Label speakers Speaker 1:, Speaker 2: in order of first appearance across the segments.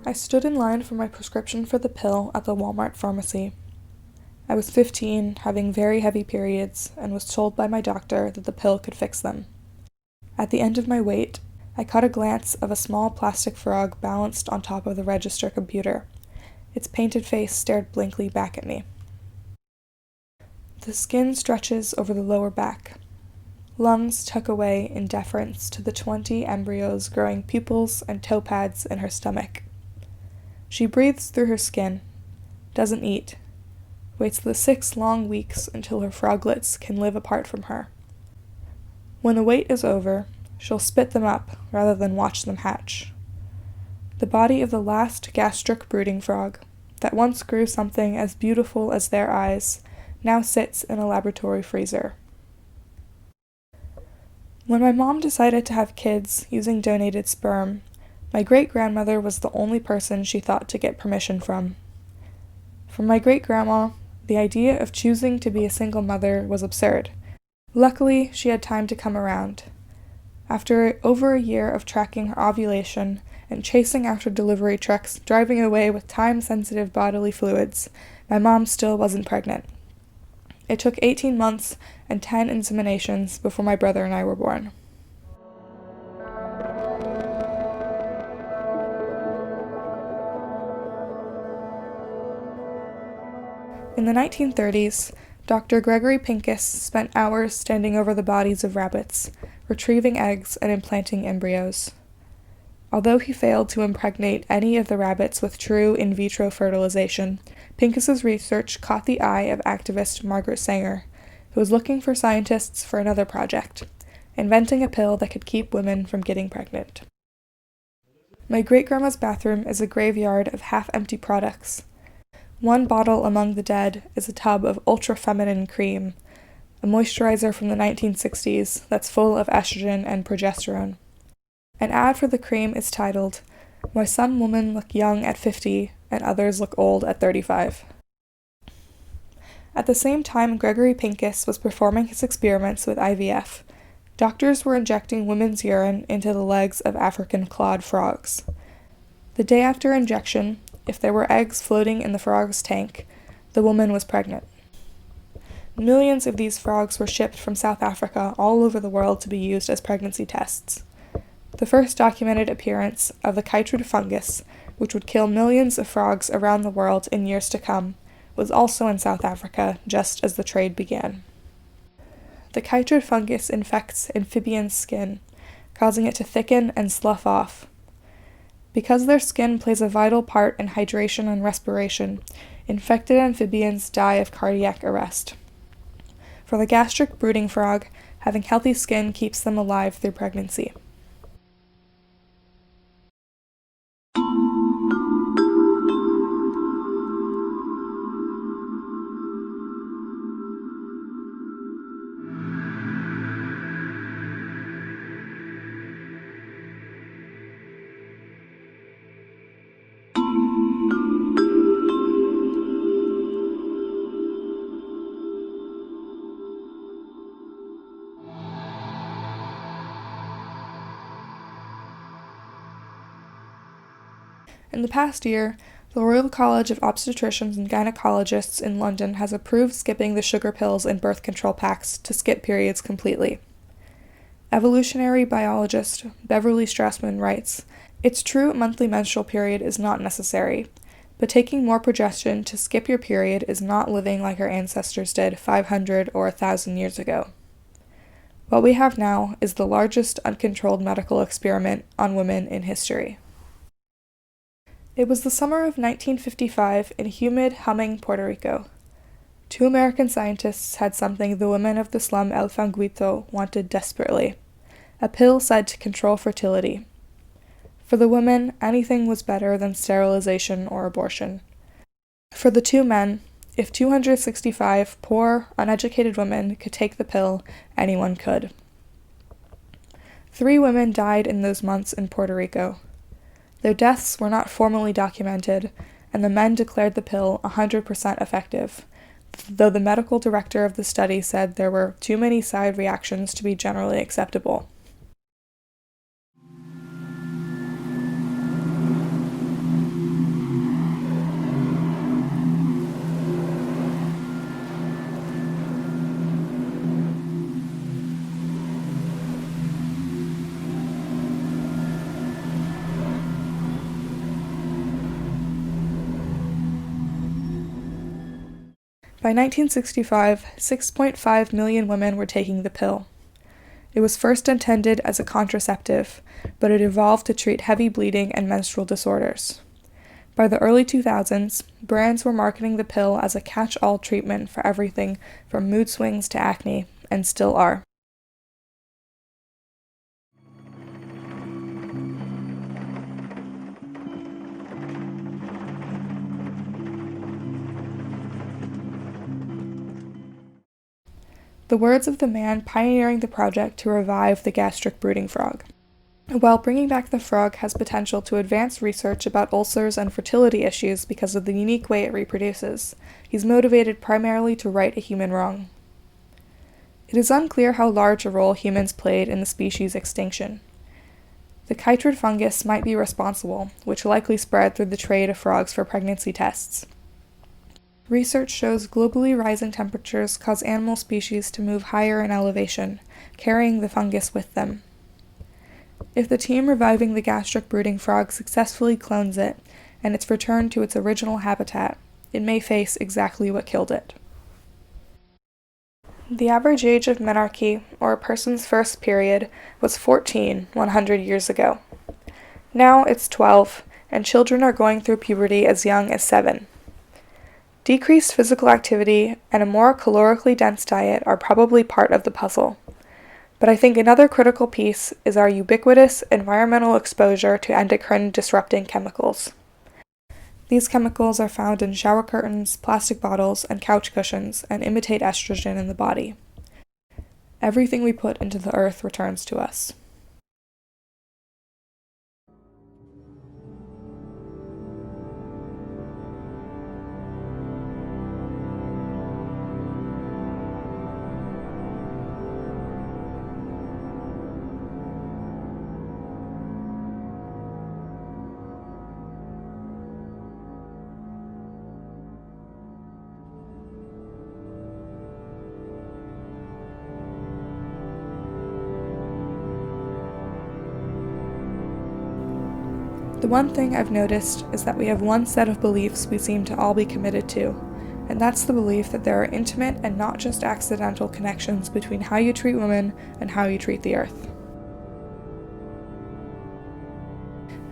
Speaker 1: I stood in line for my prescription for the pill at the Walmart pharmacy. I was 15, having very heavy periods, and was told by my doctor that the pill could fix them. At the end of my wait, I caught a glance of a small plastic frog balanced on top of the register computer. Its painted face stared blankly back at me. The skin stretches over the lower back. Lungs tuck away in deference to the 20 embryos growing pupils and toe pads in her stomach. She breathes through her skin, doesn't eat, waits the 6 long weeks until her froglets can live apart from her. When the wait is over, she'll spit them up rather than watch them hatch. The body of the last gastric brooding frog, that once grew something as beautiful as their eyes, now sits in a laboratory freezer. When my mom decided to have kids using donated sperm, my great-grandmother was the only person she thought to get permission from. For my great-grandma, the idea of choosing to be a single mother was absurd. Luckily, she had time to come around. After over a year of tracking her ovulation and chasing after delivery trucks driving away with time-sensitive bodily fluids, my mom still wasn't pregnant. It took 18 months and 10 inseminations before my brother and I were born. In the 1930s, Dr. Gregory Pincus spent hours standing over the bodies of rabbits, retrieving eggs and implanting embryos. Although he failed to impregnate any of the rabbits with true in vitro fertilization, Pincus's research caught the eye of activist Margaret Sanger, who was looking for scientists for another project, inventing a pill that could keep women from getting pregnant. My great-grandma's bathroom is a graveyard of half-empty products. One bottle among the dead is a tub of ultra-feminine cream, a moisturizer from the 1960s that's full of estrogen and progesterone. An ad for the cream is titled, "Why Some Women Look Young at 50 and Others Look Old at 35. At the same time Gregory Pincus was performing his experiments with IVF, doctors were injecting women's urine into the legs of African clawed frogs. The day after injection, if there were eggs floating in the frog's tank, the woman was pregnant. Millions of these frogs were shipped from South Africa all over the world to be used as pregnancy tests. The first documented appearance of the chytrid fungus, which would kill millions of frogs around the world in years to come, was also in South Africa just as the trade began. The chytrid fungus infects amphibians' skin, causing it to thicken and slough off. Because their skin plays a vital part in hydration and respiration, infected amphibians die of cardiac arrest. For the gastric brooding frog, having healthy skin keeps them alive through pregnancy. In the past year, the Royal College of Obstetricians and Gynecologists in London has approved skipping the sugar pills and birth control packs to skip periods completely. Evolutionary biologist Beverly Strassman writes, "Its true monthly menstrual period is not necessary, but taking more progestin to skip your period is not living like our ancestors did 500 or 1,000 years ago. What we have now is the largest uncontrolled medical experiment on women in history." It was the summer of 1955 in humid, humming Puerto Rico. 2 American scientists had something the women of the slum El Fanguito wanted desperately, a pill said to control fertility. For the women, anything was better than sterilization or abortion. For the 2 men, if 265 poor, uneducated women could take the pill, anyone could. 3 women died in those months in Puerto Rico. Their deaths were not formally documented, and the men declared the pill 100% effective, though the medical director of the study said there were too many side reactions to be generally acceptable. By 1965, 6.5 million women were taking the pill. It was first intended as a contraceptive, but it evolved to treat heavy bleeding and menstrual disorders. By the early 2000s, brands were marketing the pill as a catch-all treatment for everything from mood swings to acne, and still are. The words of the man pioneering the project to revive the gastric brooding frog. While bringing back the frog has potential to advance research about ulcers and fertility issues because of the unique way it reproduces, he's motivated primarily to right a human wrong. It is unclear how large a role humans played in the species' extinction. The chytrid fungus might be responsible, which likely spread through the trade of frogs for pregnancy tests. Research shows globally rising temperatures cause animal species to move higher in elevation, carrying the fungus with them. If the team reviving the gastric brooding frog successfully clones it, and it's returned to its original habitat, it may face exactly what killed it. The average age of menarche, or a person's first period, was 14 100 years ago. Now it's 12, and children are going through puberty as young as 7. Decreased physical activity and a more calorically dense diet are probably part of the puzzle. But I think another critical piece is our ubiquitous environmental exposure to endocrine-disrupting chemicals. These chemicals are found in shower curtains, plastic bottles, and couch cushions, and imitate estrogen in the body. Everything we put into the earth returns to us. The one thing I've noticed is that we have one set of beliefs we seem to all be committed to, and that's the belief that there are intimate and not just accidental connections between how you treat women and how you treat the earth.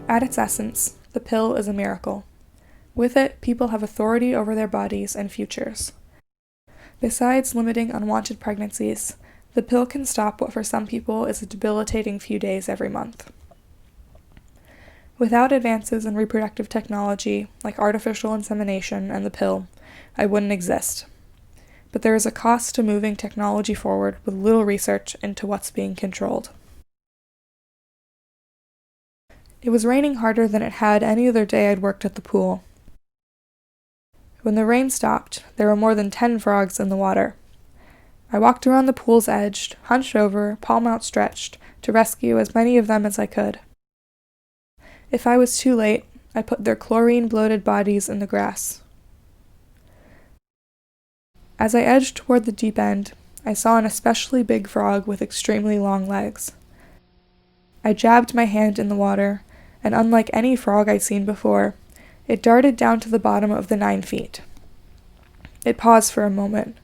Speaker 1: At its essence, the pill is a miracle. With it, people have authority over their bodies and futures. Besides limiting unwanted pregnancies, the pill can stop what for some people is a debilitating few days every month. Without advances in reproductive technology, like artificial insemination and the pill, I wouldn't exist. But there is a cost to moving technology forward with little research into what's being controlled. It was raining harder than it had any other day I'd worked at the pool. When the rain stopped, there were more than 10 frogs in the water. I walked around the pool's edge, hunched over, palm outstretched, to rescue as many of them as I could. If I was too late, I put their chlorine-bloated bodies in the grass. As I edged toward the deep end, I saw an especially big frog with extremely long legs. I jabbed my hand in the water, and unlike any frog I'd seen before, it darted down to the bottom of the 9 feet. It paused for a moment.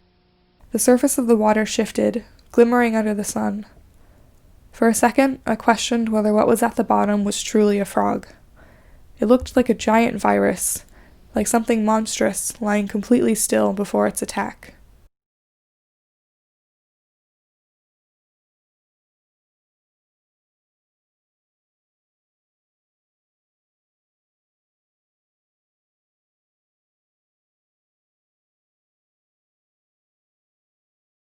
Speaker 1: The surface of the water shifted, glimmering under the sun. For a second, I questioned whether what was at the bottom was truly a frog. It looked like a giant virus, like something monstrous lying completely still before its attack.